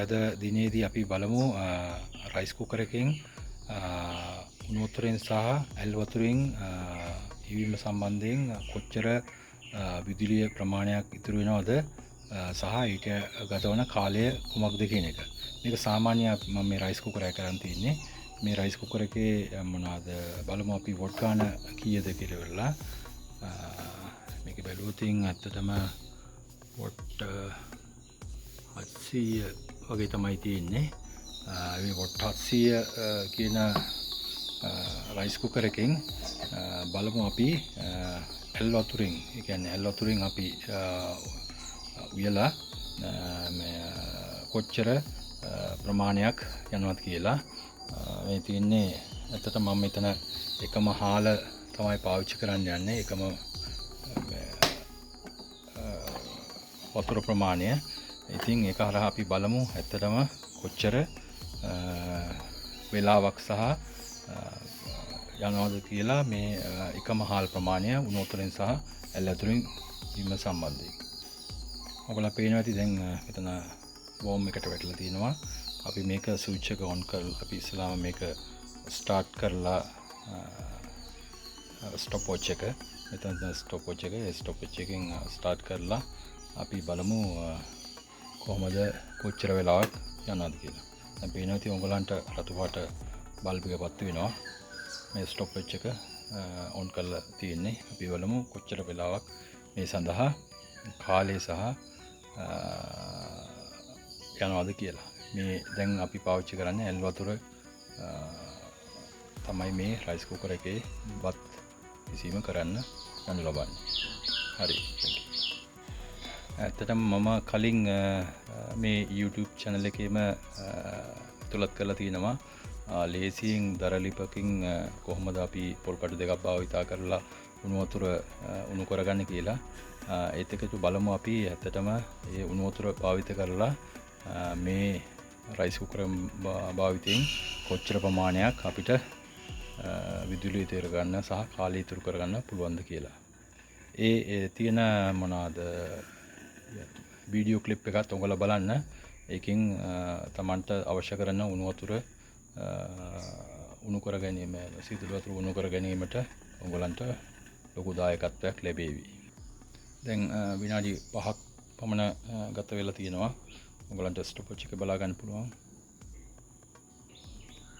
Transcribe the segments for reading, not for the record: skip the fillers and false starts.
අද දිනේදී අපි බලමු රයිස් කුකර් එකෙන් උණු වතුරෙන් සහ ඇල් වතුරෙන් ඉවීම සම්බන්ධයෙන් කොච්චර විදුලිය ප්‍රමාණයක් ඉතුරු වෙනවද සහ ඊට ගතවන කාලය කුමක්ද කියන එක. මේක සාමාන්‍ය මම මේ රයිස් කුකර් එක කරන් තියන්නේ. මේ රයිස් කුකර් එකේ මොනවාද බලමු අපි වොට් ගන්න කීයද කියලා වෙලා. මේක බැලුවොත් ඇත්තටම වොට් 700 වගේ තමයි තියෙන්නේ. මේ වොට් 700 කියන රයිස් කුකර් එකෙන් බලමු අපි ඇල් වතුරෙන්, ඒ කියන්නේ ඇල් වතුරෙන් අපි උයලා කොච්චර ප්‍රමාණයක් යනවද කියලා. මේ තියෙන්නේ ඇත්තට මම මෙතන එකම හාල තමයි පාවිච්චි කරන්න යන්නේ. එකම වතුර ප්‍රමාණය. ඉතින් ඒක හරහා අපි බලමු ඇත්තටම කොච්චර වෙලාවක් සහ යනවාද කියලා මේ එකම හාල් ප්‍රමාණය උණු වතුරෙන් සහ ඇල් වතුරෙන් වීම සම්බන්ධයෙන්. ඔයගොල්ලෝ පේනවා ඇති දැන් මෙතන වෝම් එකට වැටලා තියෙනවා. අපි මේක ස්විච් එක ඔන් කරලා අපි ඉස්සලාම මේක ස්ටාර්ට් කරලා ස්ටොප් වොච් එක මෙතන ස්ටොප් වොච් එක ස්ටොප් වොච් එකෙන් ස්ටාර්ට් කරලා අපි බලමු කොහොමද කොච්චර වෙලාවක් යනවද කියලා. දැන් පේනවා ඉතින් ඔයගලන්ට රතු පාට බල්බ් එක පත්තු වෙනවා. මේ ස්ටොප් වොච් එක ඔන් කරලා තියෙන්නේ. අපි බලමු කොච්චර වෙලාවක් මේ සඳහා කාලය සහ යනවද කියලා. මේ දැන් අපි පාවිච්චි කරන්නේ ඇල් වතුර තමයි මේ රයිස් කුකර් එකේ වත් විසීම කරන්න යනු ලබන්නේ. හරි. ඇත්තටම මම කලින් මේ YouTube channel එකේම තුලත් කරලා තියෙනවා ලේසියෙන් දරලිපකින් කොහොමද අපි පොල් කටු දෙකක් භාවිතා කරලා උණු වතුර උණු කරගන්නේ කියලා. ඒත් එක්ක බලමු අපි ඇත්තටම මේ උණු වතුර භාවිත කරලා මේ රයිස් කුකර් භාවිතයෙන් කොච්චර ප්‍රමාණයක් අපිට විදුලිය ඉතුරු කරගන්න සහ කාලය ඉතුරු කරගන්න පුළුවන්ද කියලා. ඒ තියෙන මොනවාද වීඩියෝ ක්ලිප් එකත් ඔයගොල්ලෝ බලන්න. ඒකෙන් තමන්ට අවශ්‍ය කරන උණු වතුර උණු කර ගැනීම, සීතල වතුර උණු කර ගැනීමට ඔයගොල්ලන්ට ලොකු දායකත්වයක් ලැබේවි. දැන් විනාඩි 5ක් පමණ ගත වෙලා තියෙනවා. ඔයගොල්ලන්ට ස්ටොප් වොච් එක බලා ගන්න පුළුවන්.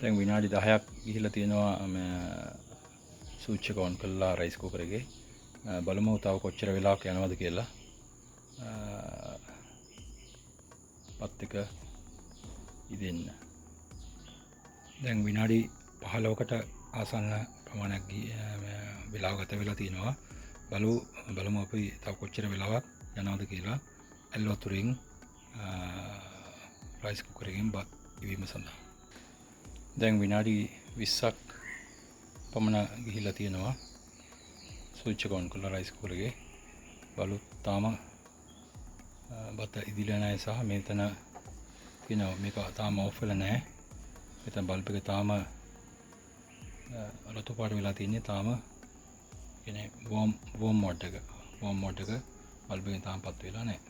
දැන් විනාඩි 10ක් ගිහිලා තියෙනවා ස්විච් එක ඔන් කළා රයිස් කුකර් එකේ. බලමු තව කොච්චර වෙලාවක් යනවද කියලා. පත් එක ඉදෙන්න. දැන් විනාඩි 15කට ආසන්න ප්‍රමාණයක් වෙලාව ගත වෙලා තියෙනවා. බලමු අපි තව කොච්චර වෙලාවක් යනවද කියලා ඇල් වතුරෙන් රයිස් කුකර් එකෙන් බත් ඉවීම සඳහා. දැන් විනාඩි 20ක් පමණ ගිහිලා තියෙනවා. ස්විච් එක ඔන් කළා රයිස් කුකර් එකේ. බලු තාම බත ඉදිලා නැහැ සහ මෙතන කියනවා මේක තාම ඔෆ් වෙලා නැහැ. මෙතන බල්බ් එක තාම රතු පාට වෙලා තියෙන්නේ. තාම කියන්නේ වෝම් මෝඩ් එක බල්බ් එකෙන් තාම පත් වෙලා නැහැ.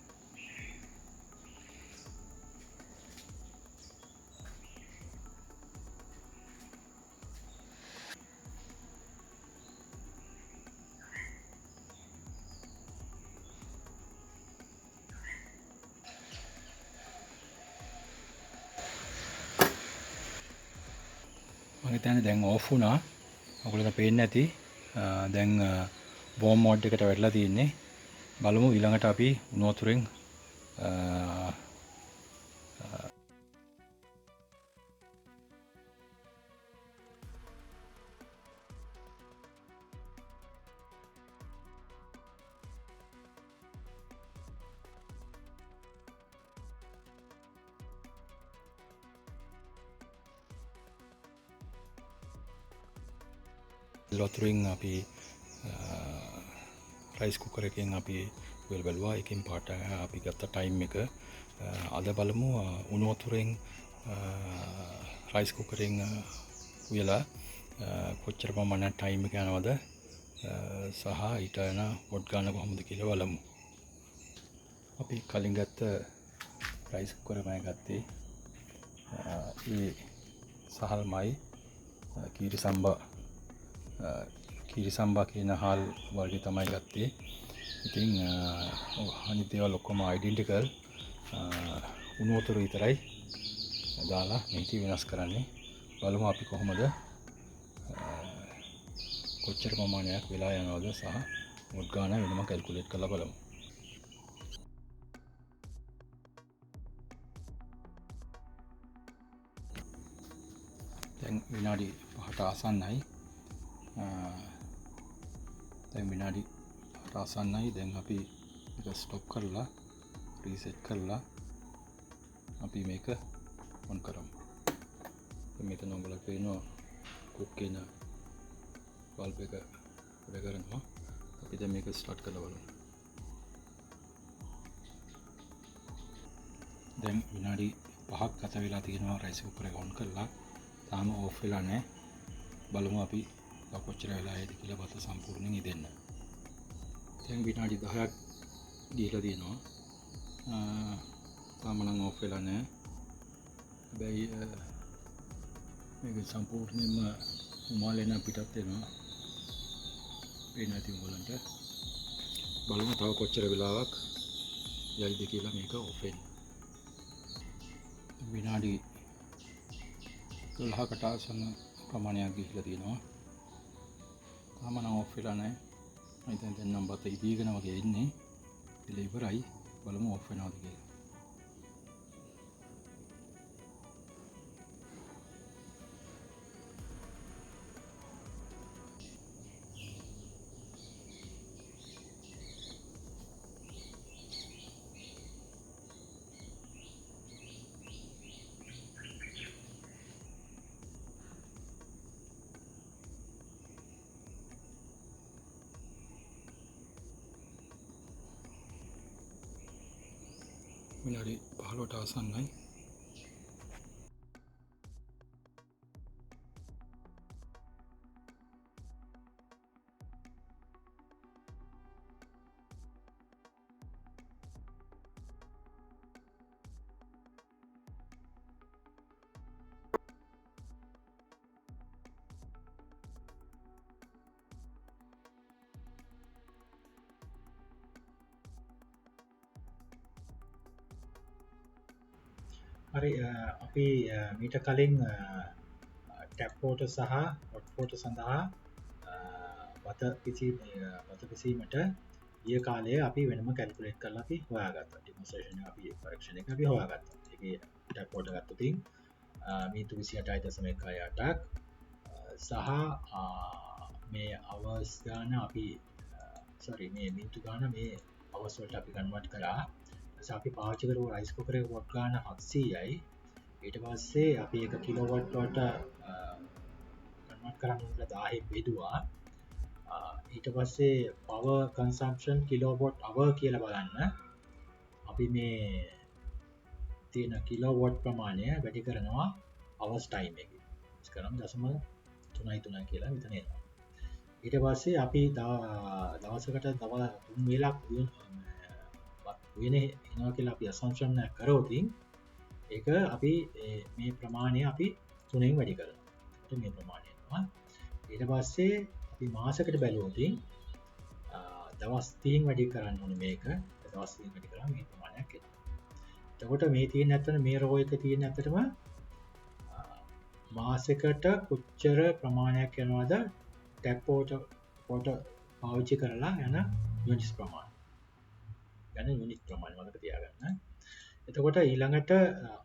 මම හිතන්නේ දැන් ඕෆ් වුණා. ඔයගොල්ලන්ට පේන්නේ නැති. දැන් වෝම් මෝඩ් එකට වැටලා තියෙන්නේ. බලමු ඊළඟට අපි උණු වතුරෙන් වතුරෙන් අපි රයිස් කුකර් එකෙන් අපි උයලා බලුවා. එකෙන් පාට අපි ගත්ත ටයිම් එක. අද බලමු උණු වතුරෙන් රයිස් කුකරෙන් උයලා කොච්චර ප්‍රමාණයක් ටයිම් එක යනවද සහ ඊට යන වොට් ගන්න කොහොමද කියලා බලමු. අපි කලින් ගත්ත රයිස් කුකර් එකයි ගත්තේ. ඒ සහල්මයි කීරිසම්බා කියන හාල් වර්ගය තමයි ගත්තේ. ඉතින් අනිත් ඒවා ඔක්කොම අයිඩෙන්ටිකල් උණු වතුර විතරයි දාලා මේක වෙනස් කරන්නේ. බලමු අපි කොහොමද කොච්චර ප්‍රමාණයක් වෙලා යනවද සහ මුත් ගාන වෙනම කැල්කියුලේට් කරලා බලමු. දැන් විනාඩි 5ට ආසන්නයි. දැන් අපි මේක ස්ටොප් කරලා රීසෙට් කරලා අපි මේක ඔන් කරමු. මෙතන ඔයගොල්ලෝ පේනවා කුක් කියන බල්බ් එක වැඩ කරනවා. අපි දැන් මේක ස්ටාර්ට් කරලා බලමු. දැන් විනාඩි 5ක් ගත වෙලා තියෙනවා රයිස් කුකර් එක ඔන් කරලා. තාම ඕෆ් වෙලා නැහැ. බලමු අපි කොච්චර වෙලා යයිද කියලා බත සම්පූර්ණයෙන් ඉදෙන්න. දැන් විනාඩි 10ක් ගිහලා තියෙනවා. තාම නම් ඕෆ් වෙලා නැහැ. හැබැයි මේක සම්පූර්ණයෙන්ම උමාලෙන පිටත් වෙනවා. පේන්නේ නැති උඹලන්ට. බලමු තව කොච්චර වෙලාවක් යයිද කියලා මේක ඕෆ් වෙන්න. විනාඩි 12කට ආසන්න ප්‍රමාණයක් ගිහිලා තියෙනවා. තාම නම් ඕෆ් වෙලා නැහැ. මම දැන් නම් බත ඉදීගෙන වගේ ඉන්නේ. ඉතින් ඉවරයි. බලමු ඕෆ් වෙනවද කියලා. විනාඩි 15ට ආසන්නයි. හරි අපි මීට කලින් ටැප් වෝටර් සහ හොට් වෝටර් සඳහා බත පිසීමට ගිය කාලයේ අපි වෙනම කැල්කියුලේට් කරලා අපි හොයාගත්තා. ඩෙමොන්ස්ට්‍රේෂන් එක අපි පරීක්ෂණ එක අපි හොයාගත්තා. ඒකේ ටැප් වෝටර් ගත්තොතින් මීටු 28.8ක් සහ මේ අවර්ස් ගාන අපි මේ මිනිත්තු ගාන මේ අවර්ස් වලට අපි කන්වර්ට් කරා. අපි පාවිච්චි කරපු රයිස් කුකර් එක වොට් ගාන 700යි. ඊට පස්සේ අපි ඒක කිලෝවොට් වලට කන්වර්ට් කරන්න උන්ට 1000 බෙදුවා. ඊට පස්සේ power consumption kilowatt hour කියලා බලන්න අපි මේ තියෙන කිලෝවොට් ප්‍රමාණය වැඩි කරනවා hours time එකේ. ඒක කරන 0.33 කියලා මෙතන එනවා. ඊට පස්සේ අපි දවසකට තව 3 වේලක් වෙන එනවා කියලා අපි assumption කරොත් ඒක අපි මේ ප්‍රමාණය අපි 3ෙන් වැඩි කරනවා. මේ ප්‍රමාණය එනවා. ඊට පස්සේ අපි මාසයකට බැලුවොත් දවස් 30න් වැඩි කරන්න ඕනේ මේක. දවස් 30න් වැඩි කරාම මේ ප්‍රමාණයක් එනවා. එතකොට මේ තියෙන ඇත්තට මේ රෝ එක තියෙන ඇත්තටම මාසයකට කොච්චර ප්‍රමාණයක් යනවද ටැප් වෝටර් පාවිච්චි කරලා යන යුනිට්ස් ප්‍රමාණය. යුනිට් ප්‍රමාණය මතක තියාගන්න. එතකොට ඊළඟට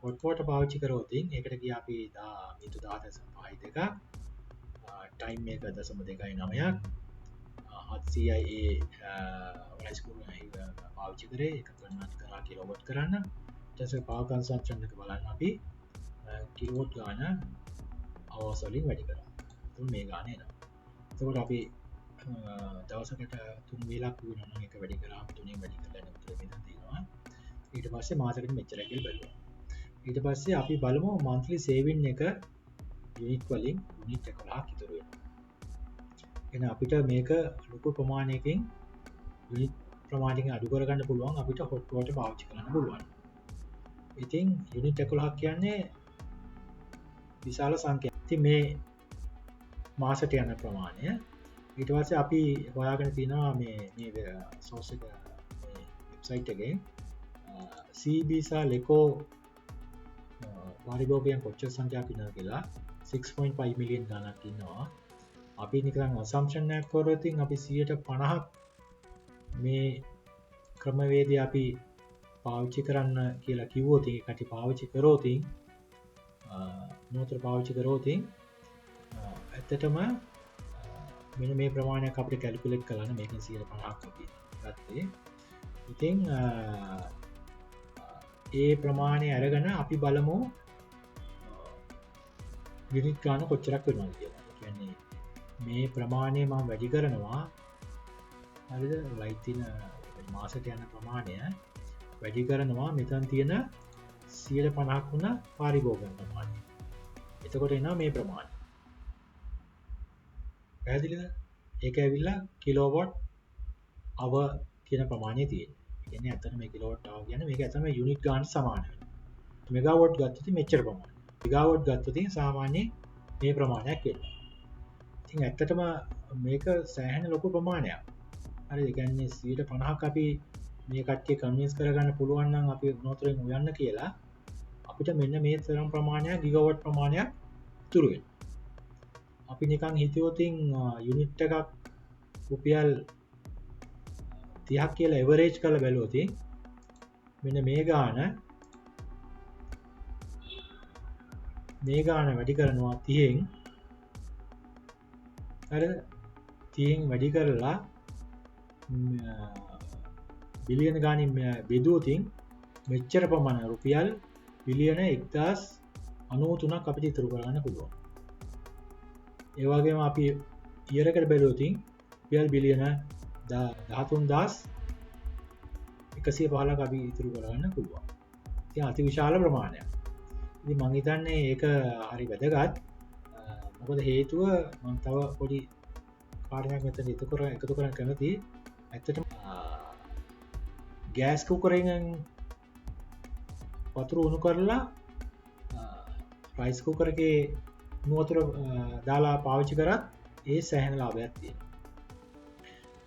හොට් වෝටර් පාවිච්චි කරොත් ඒකට ගියා අපි මිනිත්තු 10.5ක් ටයිම් එක 0.29ක් 700යි රයිස් කුකර් එක පාවිච්චි කරේ ඒක කන්වර්ට් කරලා කිලෝවොට් කරන්න. ඊට පස්සේ පවර් කන්සම්ප්ෂන් එක බලන්න අපි කිලෝවොට් ගාන අවර්ස් වලින් වැඩි කරා. එතකොට මේ ගාන එනවා. එතකොට අපි දවසකට 3 වේලක් වෙනවා නම් ඒක වැඩි කරාම 3ෙන් වැඩි කරලා නේද මෙතන තියෙනවා. ඊට පස්සේ මාසෙකට මෙච්චරයි කියලා බලනවා. ඊට පස්සේ අපි බලමු monthly saving එක යුනිට් වලින් යුනිට් 11ක් ඉතුරු වෙනවා. එහෙනම් අපිට මේක ලොකු ප්‍රමාණයකින් යුනිට් ප්‍රමාණයකින් අඩු කරගන්න පුළුවන් අපිට හොට් වෝටර් පාවිච්චි කරන්න පුළුවන්. ඉතින් යුනිට් 11ක් කියන්නේ විශාල සංඛ්‍යාවක්. ඉතින් මේ මාසට යන ප්‍රමාණය ඊට පස්සේ අපි හොයාගෙන තියෙනවා මේ සෝස් එක වෙබ්සයිට් එකේ සීබීසා ලෙකෝ පාරිභෝගිකයන් කොච්චර සංඛ්‍යාවක් ඉන්නවද කියලා 6.5 මිලියන් ගණනක් ඉන්නවා. අපි නිකන් assumption එකක් කරොත් අපි 50% මේ ක්‍රමවේදය අපි පාවිච්චි කරන්න කියලා කිව්වොත් ඒකට පාවිච්චි කරොත් නෝතර පාවිච්චි කරොත් ඇත්තටම මෙන්න මේ ප්‍රමාණයක් අපිට කැල්කියුලේට් කරන්න මේකෙන් 50%ක් අපි ගත්තේ. ඉතින් ඒ ප්‍රමාණය අරගෙන අපි බලමු යුනිට් ගන්න කොච්චරක් වෙනවද කියලා. කියන්නේ මේ ප්‍රමාණය මම වැඩි කරනවා හරිද ලයිට් තියෙන මාසෙට යන ප්‍රමාණය වැඩි කරනවා මෙතන තියෙන 50% වුණ පාරිභෝගික ප්‍රමාණය. එතකොට එනවා මේ ප්‍රමාණය. පැහැදිලිද? ඒක ඇවිල්ලා කිලෝවොට් hour කියන ප්‍රමාණය තියෙනවා. ඒ කියන්නේ ඇත්තට මේ කිලෝවොට් hour කියන්නේ මේක ඇත්තම යුනිට් ගන්න සමාන වෙනවා. මෙගාවොට් ගත්තොත් මෙච්චර ප්‍රමාණය. ගිගාවොට් ගත්තොත් සාමාන්‍ය මේ ප්‍රමාණයක් වෙනවා. ඉතින් ඇත්තටම මේක සෑහෙන ලොකු ප්‍රමාණයක්. හරිද? ඒ කියන්නේ 50%ක් අපි මේ කට්ටිය කන්වින්ස් කරගන්න පුළුවන් නම් අපි උනෝතරෙන් උයන්න කියලා අපිට මෙන්න මේ තරම් ප්‍රමාණයක් ගිගාවොට් ප්‍රමාණයක් ඉතුරු වෙනවා. අපි නිකන් හිතුවොත් යුනිට් එකක් රුපියල් 30ක් කියලා එවරේජ් කරලා බැලුවොත් මෙන්න මේ ගාන වැඩි කරනවා 30න් හරිද 30න් වැඩි කරලා බිලියන ගානින් බෙදුවොත් මෙච්චර ප්‍රමාණ රුපියල් බිලියන 1093ක් අපිට ඉතුරු කරගන්න පුළුවන්. ඒ වගේම අපි ඉයර් එකට බැලුවොත් රුපියල් බිලියන 13115ක් අපි ඉතුරු කරගන්න පුළුවන්. ඉතින් අතිවිශාල ප්‍රමාණයක්. ඉතින් මම හිතන්නේ ඒක හරි වැදගත්. මොකද හේතුව මම තව පොඩි කාරණයක් මෙතන එකතු කරන්න කැමතියි. ඇත්තටම ගෑස් කුකරෙන් වතුර උණු කරලා රයිස් කුකර් එකේ වතුර දාලා පාවිච්චි කරත් ඒ සෑහෙන ලාභයක් තියෙනවා.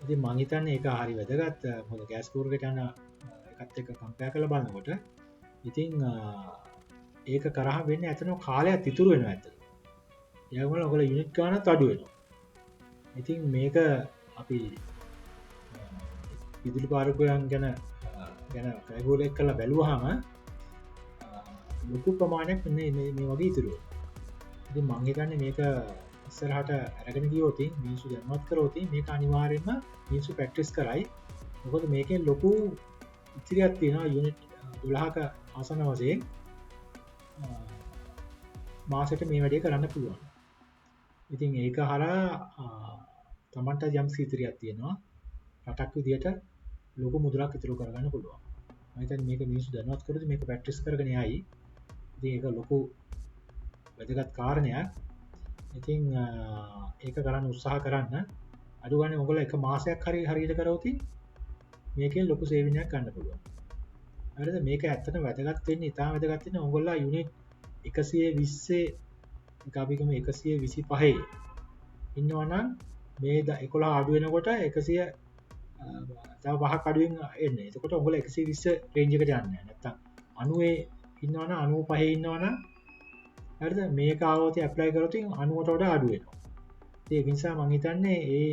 ඉතින් මම හිතන්නේ ඒක හරි වැදගත්. මොකද ගෑස් කුකර් එකට යන එකත් එක්ක කම්පෙයාර් කරලා බලනකොට ඉතින් ඒක කරා වෙන්නේ ඇත්තටම කාලයක් ඉතුරු වෙනවා ඇත්තට. ඒ වගේම ඔයගොල්ලෝ යුනිට් ගන්නත් අඩු වෙනවා. ඉතින් මේක අපි විදුලි පාරිභෝගිකයන් ගැන කැල්කියුලේට් කරලා බැලුවාම ලොකු ප්‍රමාණයක් මේ වගේ ඉතුරු වෙනවා. ඉතින් මම හිතන්නේ මේක ඉස්සරහට අරගෙන ගියොත් මිනිස්සු දැනුවත් කරොත් මේක අනිවාර්යයෙන්ම මිනිස්සු ප්‍රැක්ටිස් කරයි. මොකද මේකෙන් ලොකු ඉතිරියක් තියෙනවා යුනිට් 12ක ආසන වශයෙන් මාසෙට මේ වැඩේ කරන්න පුළුවන්. ඉතින් ඒක හරහා තමන්ට යම් ඉතිරියක් තියෙනවා. රටක් විදියට ලොකු මුදලක් ඉතුරු කරගන්න පුළුවන්. මම හිතන්නේ මේක මිනිස්සු දැනුවත් කරොත් මේක ප්‍රැක්ටිස් කරගෙන යයි. ඉතින් ඒක ලොකු වැදගත් කාරණයක්. ඉතින් ඒක කරන්න උත්සාහ කරන්න. අඩු ගානේ ඔයගොල්ලෝ එක මාසයක් හරි හරියට කරවොත් මේකෙන් ලොකු සේවිංගයක් ගන්න පුළුවන්. හරිද? මේක ඇත්තටම වැදගත් වෙන්නේ ඉතාම වැදගත් වෙන්නේ ඔයගොල්ලෝ යුනිට් 120 එක අපි ගමු 125 ඉන්නවනම් මේ 11 අඩු වෙනකොට 100 තව 5ක් අඩුවෙන් එන්නේ. එතකොට ඔයගොල්ලෝ 120 රේන්ජ් එකට යන්නේ. නැත්තම් 90 ඉන්නවනම් 95 ඉන්නවනම් හරිද? මේක ආවොත් ඇප්ලයි කරොත් 90ට වඩා අඩු වෙනවා. ඒක නිසා මම හිතන්නේ ඒ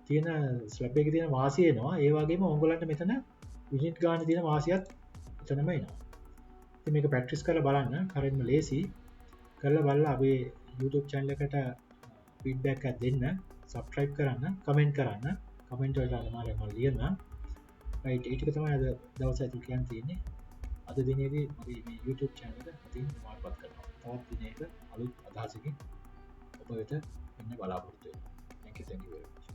තියෙන ස්ලැබ් එකේ තියෙන වාසිය එනවා. ඒ වගේම ඔයගොල්ලන්ට මෙතන යුනිට් ගන්න තියෙන වාසියත් එතනම එනවා. ඉතින් මේක ප්‍රැක්ටිස් කරලා බලන්න. හරියටම ලේසි. කරලා බලලා අපේ YouTube channel එකට ෆීඩ්බැක් එකක් දෙන්න. subscribe කරන්න, comment කරන්න. comment වලට අනිවාර්යයෙන්ම ලියන්න. right ඒක තමයි අද දවසේ අපි කියන්න තියෙන්නේ. අද දිනේදී අපි මේ YouTube channel එක අතින් සමාප්ත කරනවා. තවත් දිනයක අලුත් අදහසකින් ඔබ වෙත එන්න බලාපොරොත්තු වෙනවා. Thank you very much.